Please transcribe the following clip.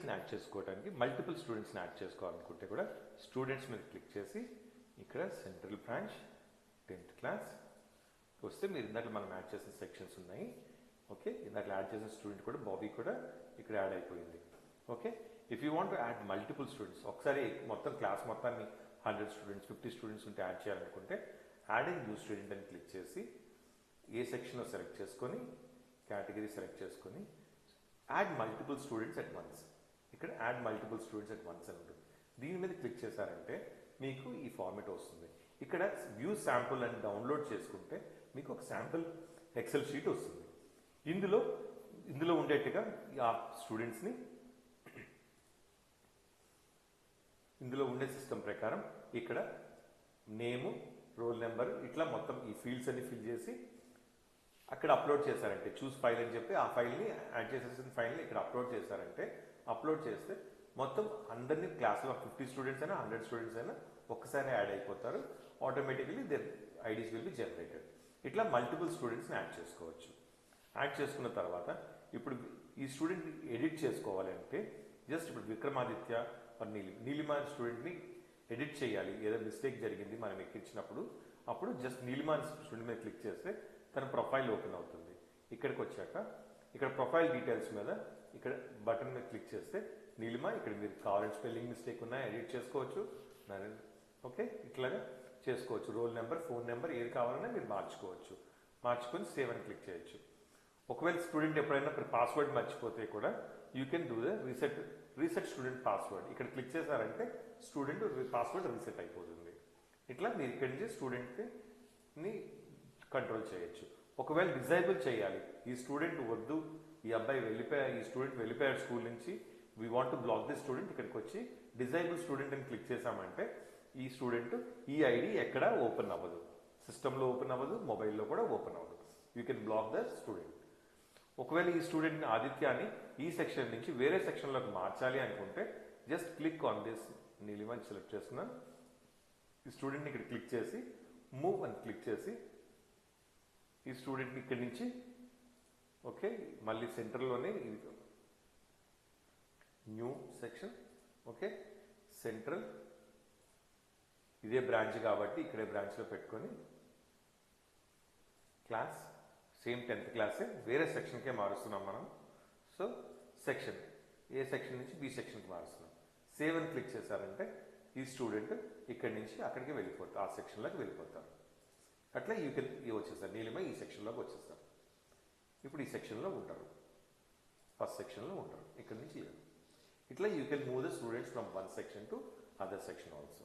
స్టూడెంట్స్ని యాడ్ చేసుకోవడానికి మల్టిపుల్ స్టూడెంట్స్ని యాడ్ చేసుకోవాలనుకుంటే కూడా స్టూడెంట్స్ మీద క్లిక్ చేసి ఇక్కడ సెంట్రల్ బ్రాంచ్ 10th క్లాస్ వస్తే మీరు ఇందాక మనం యాడ్ చేసిన సెక్షన్స్ ఉన్నాయి. ఓకే, ఇందాక యాడ్ చేసిన స్టూడెంట్ కూడా బాబీ కూడా ఇక్కడ యాడ్ అయిపోయింది. Okay, if you want to add multiple students, ఒకసారి మొత్తం క్లాస్ మొత్తాన్ని 100 స్టూడెంట్స్ 50 స్టూడెంట్స్ ఉంటే యాడ్ చేయాలనుకుంటే యాడింగ్ న్యూ స్టూడెంట్ అని క్లిక్ చేసి ఏ సెక్షన్లో సెలెక్ట్ చేసుకొని కేటగిరీ సెలెక్ట్ చేసుకొని add multiple students at once, ఇక్కడ add multiple students at once అని ఉంటుంది. దీని మీద క్లిక్ చేశారంటే మీకు ఈ ఫార్మేట్ వస్తుంది. ఇక్కడ వ్యూ శాంపుల్ అని డౌన్లోడ్ చేసుకుంటే మీకు ఒక శాంపుల్ ఎక్సెల్ షీట్ వస్తుంది. ఇందులో ఉండేట్టుగా ఆ స్టూడెంట్స్ని ఇందులో ఉండే సిస్టమ్ ప్రకారం ఇక్కడ నేము, రోల్ నెంబర్, ఇట్లా మొత్తం ఈ ఫీల్డ్స్ అన్ని ఫిల్ చేసి అక్కడ అప్లోడ్ చేశారంటే చూస్ ఫైల్ అని చెప్పి ఆ ఫైల్ని యాడ్ చేసేసిన ఫైల్ని ఇక్కడ అప్లోడ్ చేశారంటే అప్లోడ్ చేస్తే మొత్తం అందరినీ క్లాస్లో 50 స్టూడెంట్స్ అయినా 100 స్టూడెంట్స్ అయినా ఒక్కసారి యాడ్ అయిపోతారు. Automatically their IDs will be generated. ఇట్లా మల్టిపుల్ స్టూడెంట్స్ని యాడ్ చేసుకోవచ్చు. యాడ్ చేసుకున్న తర్వాత ఇప్పుడు ఈ స్టూడెంట్ ఎడిట్ చేసుకోవాలి అంటే జస్ట్ ఇప్పుడు విక్రమాదిత్య నీలిమా స్టూడెంట్ని ఎడిట్ చేయాలి. ఏదో మిస్టేక్ జరిగింది మనం ఎక్కించినప్పుడు, అప్పుడు జస్ట్ నీలిమా స్టూడెంట్ మీద క్లిక్ చేస్తే తన ప్రొఫైల్ ఓపెన్ అవుతుంది. ఇక్కడికి వచ్చాక ఇక్కడ ప్రొఫైల్ డీటెయిల్స్ మీద ఇక్కడ బటన్ మీద క్లిక్ చేస్తే నీలిమా ఇక్కడ మీరు కావాలంటే స్పెల్లింగ్ మిస్టేక్ ఉన్నా ఎడిట్ చేసుకోవచ్చు. ఓకే, ఇట్లాగా చేసుకోవచ్చు. రోల్ నెంబర్, ఫోన్ నెంబర్ ఏది కావాలన్నా మీరు మార్చుకోవచ్చు. మార్చుకొని సేవ్ అని క్లిక్ చేయొచ్చు. ఒకవేళ స్టూడెంట్ ఎప్పుడైనా పాస్వర్డ్ మర్చిపోతే కూడా you can do the reset student password. ఇక్కడ క్లిక్ చేశారంటే స్టూడెంట్ పాస్వర్డ్ రీసెట్ అయిపోతుంది. ఇట్లా మీరు ఇక్కడి నుంచి స్టూడెంట్ని కంట్రోల్ చేయొచ్చు. ఒకవేళ డిజైబుల్ చేయాలి, ఈ స్టూడెంట్ వద్దు, ఈ అబ్బాయి ఈ స్టూడెంట్ వెళ్ళిపోయాడు స్కూల్ నుంచి, we want to block this student, ఇక్కడికి వచ్చి డిజైబుల్ స్టూడెంట్ అని క్లిక్ చేశామంటే ఈ స్టూడెంట్ ఈ ఐడి ఎక్కడ ఓపెన్ అవ్వదు, సిస్టంలో ఓపెన్ అవ్వదు, మొబైల్లో కూడా ఓపెన్ అవ్వదు. You can block the student. ఒకవేళ ఈ స్టూడెంట్ని ఆదిత్యాన్ని ఈ సెక్షన్ నుంచి వేరే సెక్షన్లోకి మార్చాలి అనుకుంటే just click on this Neelima select చేస్తున్నాను. ఈ స్టూడెంట్ని ఇక్కడ క్లిక్ చేసి మూవ్ అని క్లిక్ చేసి ఈ స్టూడెంట్ని ఇక్కడి నుంచి ఓకే మళ్ళీ సెంటర్లోనే న్యూ సెక్షన్, ఓకే సెంట్రల్, ఇదే బ్రాంచ్ కాబట్టి ఇక్కడే బ్రాంచ్లో పెట్టుకొని క్లాస్ సేమ్ 10th క్లాసే వేరే సెక్షన్కే మారుస్తున్నాం మనం. సో సెక్షన్ ఏ సెక్షన్ నుంచి బి సెక్షన్కి మారుస్తున్నాం. సేవ్ అని క్లిక్ చేశారంటే ఈ స్టూడెంట్ ఇక్కడి నుంచి అక్కడికి వెళ్ళిపోతారు, ఆ సెక్షన్లోకి వెళ్ళిపోతారు. అట్లా వచ్చేస్తారు, నీలిమా ఈ సెక్షన్లోకి వచ్చేస్తారు. ఇప్పుడు ఈ సెక్షన్లో ఉంటారు, ఫస్ట్ సెక్షన్లో ఉంటారు. ఇక్కడి నుంచి ఇట్లా you can move the students from one section to other section also.